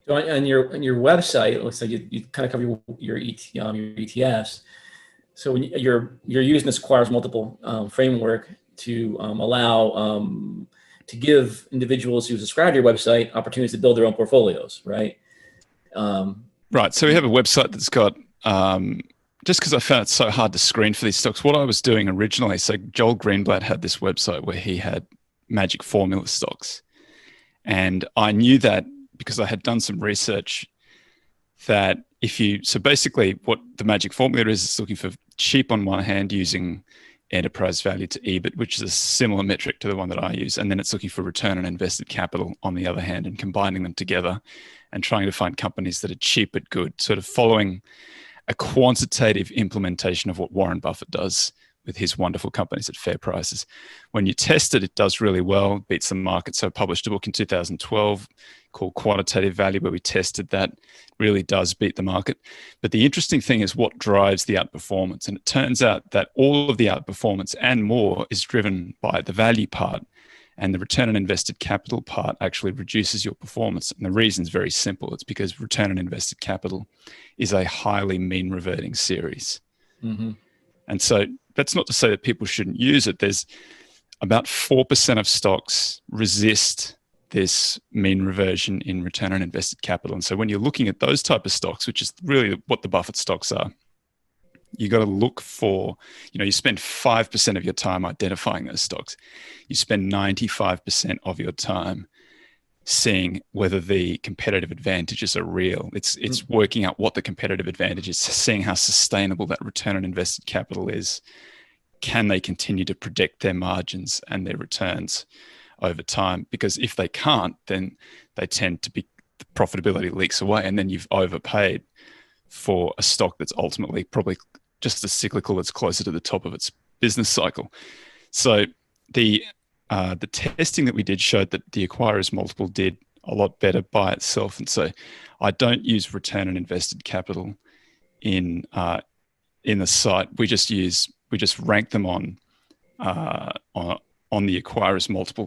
So on your website, it looks like you kind of cover your ETFs. So when you're using this Acquires Multiple framework to allow to give individuals who subscribe to your website opportunities to build their own portfolios, right? Right. So we have a website that's got, just because I found it so hard to screen for these stocks, what I was doing originally, so Joel Greenblatt had this website where he had magic formula stocks. And I knew that because I had done some research that so basically what the magic formula is, it's looking for cheap on one hand using enterprise value to EBIT, which is a similar metric to the one that I use. And then it's looking for return on invested capital on the other hand and combining them together and trying to find companies that are cheap but good, sort of following a quantitative implementation of what Warren Buffett does with his wonderful companies at fair prices. When you test it, it does really well, beats the market. So I published a book in 2012 called Quantitative Value, where we tested that. Really does beat the market. But the interesting thing is what drives the outperformance. And it turns out that all of the outperformance and more is driven by the value part. And the return on invested capital part actually reduces your performance. And the reason is very simple. It's because return on invested capital is a highly mean reverting series. Mm-hmm. And so that's not to say that people shouldn't use it. There's about 4% of stocks resist this mean reversion in return on invested capital. And so when you're looking at those type of stocks, which is really what the Buffett stocks are, you got to look for, you spend 5% of your time identifying those stocks. You spend 95% of your time seeing whether the competitive advantages are real. It's working out what the competitive advantage is, seeing how sustainable that return on invested capital is. Can they continue to predict their margins and their returns over time? Because if they can't, then they tend to be, the profitability leaks away, and then you've overpaid for a stock that's ultimately probably just as cyclical, that's closer to the top of its business cycle. So the testing that we did showed that the acquirer's multiple did a lot better by itself. And so I don't use return on invested capital in the site. We just rank them on the acquirer's multiple